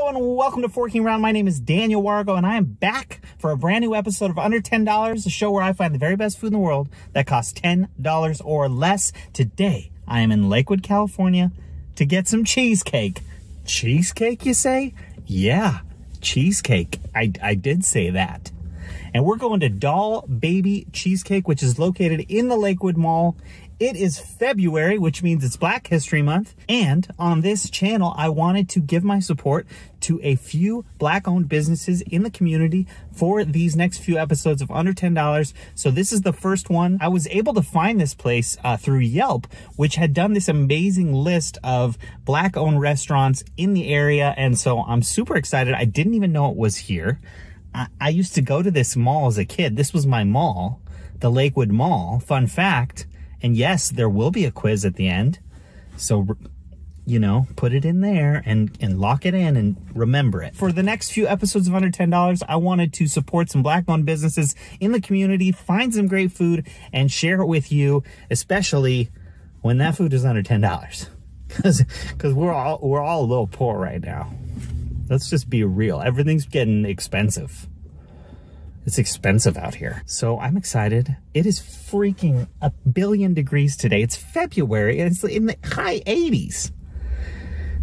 Hello and welcome to Forking Around. My name is Daniel Wargo and I am back for a brand new episode of Under $10, the show where I find the very best food in the world that costs $10 or less. Today, I am in Lakewood, California to get some cheesecake. Cheesecake, you say? Yeah, cheesecake. I did say that. And we're going to Babee Cheesecake, which is located in the Lakewood Mall. It is February, which means it's Black History Month. And on this channel, I wanted to give my support to a few Black-owned businesses in the community for these next few episodes of Under $10. So this is the first one. I was able to find this place through Yelp, which had done this amazing list of Black-owned restaurants in the area. And so I'm super excited. I didn't even know it was here. I used to go to this mall as a kid. This was my mall, the Lakewood Mall. Fun fact. And yes, there will be a quiz at the end. So, you know, put it in there and lock it in and remember it. For the next few episodes of Under $10, I wanted to support some Black-owned businesses in the community, find some great food, and share it with you, especially when that food is under $10. Because we're all a little poor right now. Let's just be real. Everything's getting expensive. It's expensive out here. So I'm excited. It is freaking 1 billion degrees today. It's February and it's in the high 80s.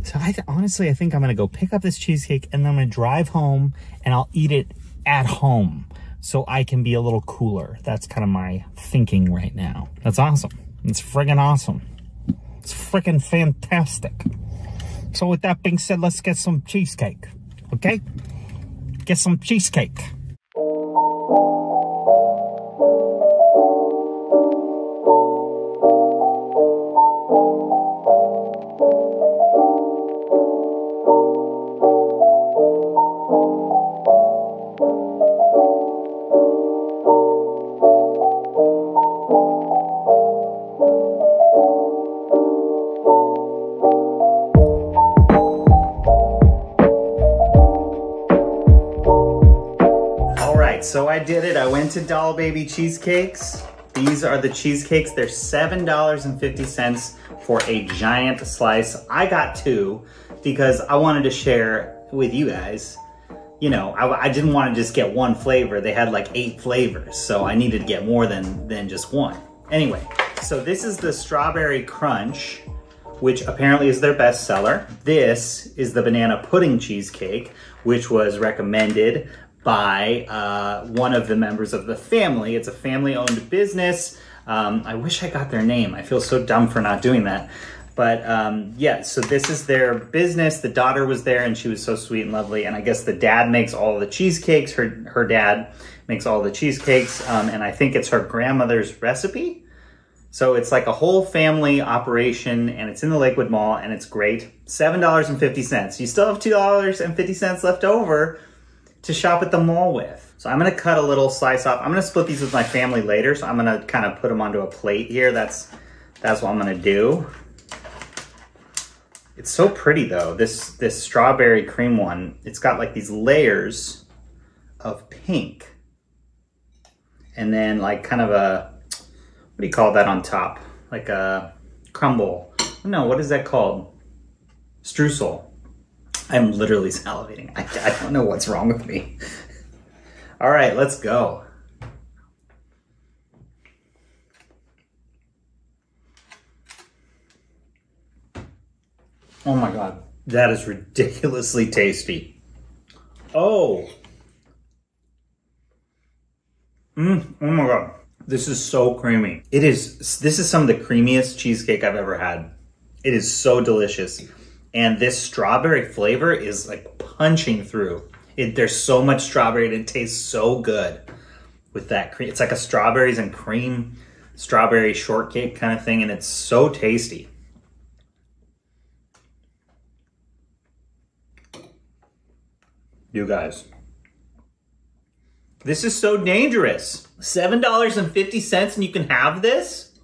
So honestly, I think I'm gonna go pick up this cheesecake and then I'm gonna drive home and I'll eat it at home so I can be a little cooler. That's kind of my thinking right now. That's awesome. It's friggin' awesome. It's freaking fantastic. So with that being said, let's get some cheesecake, okay? Get some cheesecake. So I did it. I went to Babee Cheesecakes. These are the cheesecakes. They're $7.50 for a giant slice. I got 2 because I wanted to share with you guys. You know, I didn't want to just get 1 flavor. They had like 8 flavors, so I needed to get more than just 1. Anyway, so this is the Strawberry Crunch, which apparently is their best seller. This is the Banana Pudding Cheesecake, which was recommended by one of the members of the family. It's a family-owned business. I wish I got their name. I feel so dumb for not doing that. But yeah, so this is their business. The daughter was there and she was so sweet and lovely. And I guess the dad makes all the cheesecakes. Her dad makes all the cheesecakes. And I think it's her grandmother's recipe. So it's like a whole family operation and it's in the Lakewood Mall and it's great. $7.50. You still have $2.50 left over to shop at the mall with. So I'm gonna cut a little slice off. I'm gonna split these with my family later, so I'm gonna kind of put them onto a plate here. That's what I'm gonna do. It's so pretty though, this strawberry cream one. It's got like these layers of pink. And then like kind of a, what do you call that on top? Like a crumble. No, what is that called? Streusel. I'm literally salivating. I don't know what's wrong with me. All right, let's go. Oh my God, that is ridiculously tasty. Oh. Oh my God, this is so creamy. This is some of the creamiest cheesecake I've ever had. It is so delicious. And this strawberry flavor is like punching through. There's so much strawberry and it tastes so good with that cream. It's like a strawberries and cream strawberry shortcake kind of thing and it's so tasty. You guys, this is so dangerous. $7.50 and you can have this?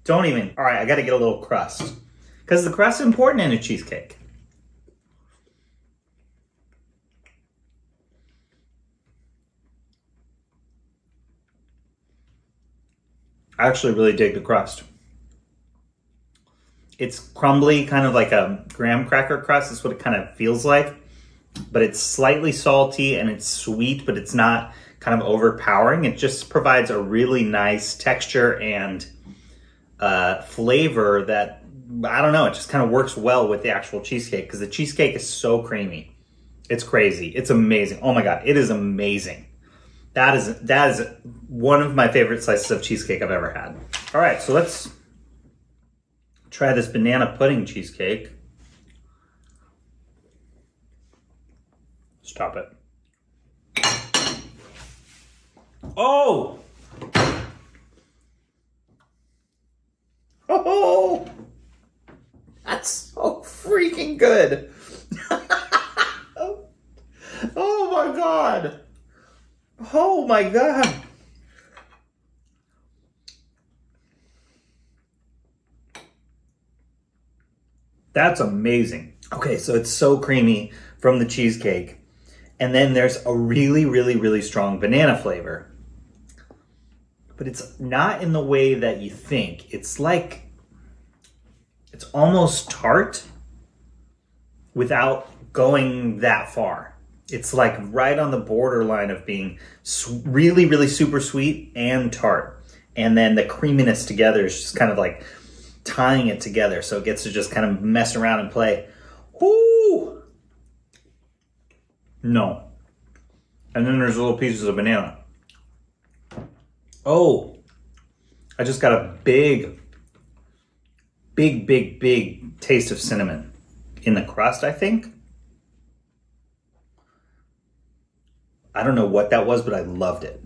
Don't even. All right, I gotta get a little crust. Because the crust is important in a cheesecake. I actually really dig the crust. It's crumbly, kind of like a graham cracker crust. That's what it kind of feels like. But it's slightly salty and it's sweet, but it's not kind of overpowering. It just provides a really nice texture and flavor that, I don't know, it just kind of works well with the actual cheesecake because the cheesecake is so creamy. It's crazy. It's amazing. Oh my God, it is amazing. That is one of my favorite slices of cheesecake I've ever had. All right, so let's try this banana pudding cheesecake. Stop it. Oh! Oh! That's so freaking good. Oh my God. Oh my God. That's amazing. Okay, so it's so creamy from the cheesecake. And then there's a really, really, really strong banana flavor. But it's not in the way that you think. It's like, it's almost tart without going that far. It's like right on the borderline of being really, really super sweet and tart. And then the creaminess together is just kind of like tying it together. So it gets to just kind of mess around and play. Woo! No. And then there's little pieces of banana. Oh, I just got a big taste of cinnamon in the crust, I think. I don't know what that was, but I loved it.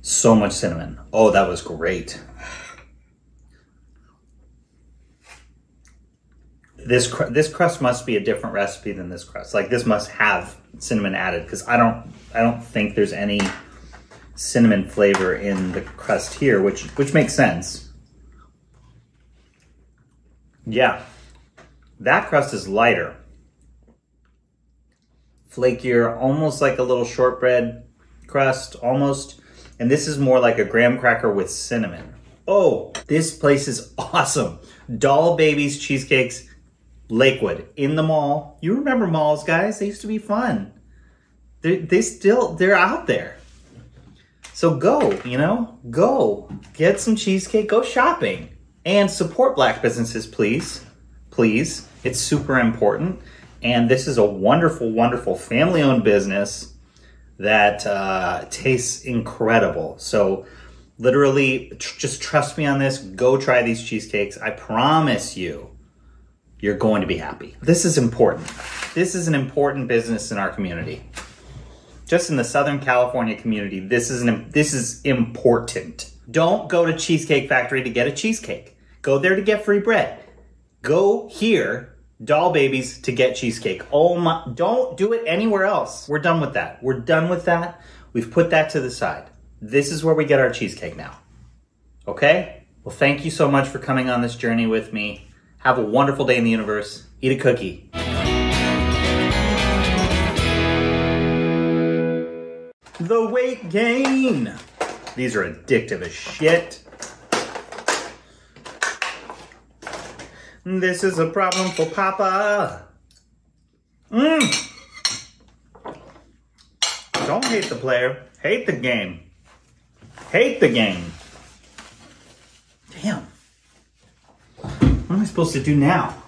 So much cinnamon. Oh, that was great. This crust must be a different recipe than this crust. Like this must have cinnamon added because I don't think there's any cinnamon flavor in the crust here, which makes sense. Yeah, that crust is lighter, flakier, almost like a little shortbread crust, almost. And this is more like a graham cracker with cinnamon. Oh, this place is awesome. Babee's Cheesecakes, Lakewood, in the mall. You remember malls, guys? They used to be fun. They're out there. So go, go get some cheesecake, go shopping, and support Black businesses, please. Please, it's super important. And this is a wonderful, wonderful family-owned business that tastes incredible. So literally, just trust me on this. Go try these cheesecakes. I promise you, you're going to be happy. This is important. This is an important business in our community. Just in the Southern California community, this is important. Don't go to Cheesecake Factory to get a cheesecake. Go there to get free bread. Go here, Babee's, to get cheesecake. Oh my, don't do it anywhere else. We're done with that. We're done with that. We've put that to the side. This is where we get our cheesecake now. Okay? Well, thank you so much for coming on this journey with me. Have a wonderful day in the universe. Eat a cookie. The weight gain. These are addictive as shit. This is a problem for Papa. Don't hate the player. Hate the game. Hate the game. Damn. What am I supposed to do now?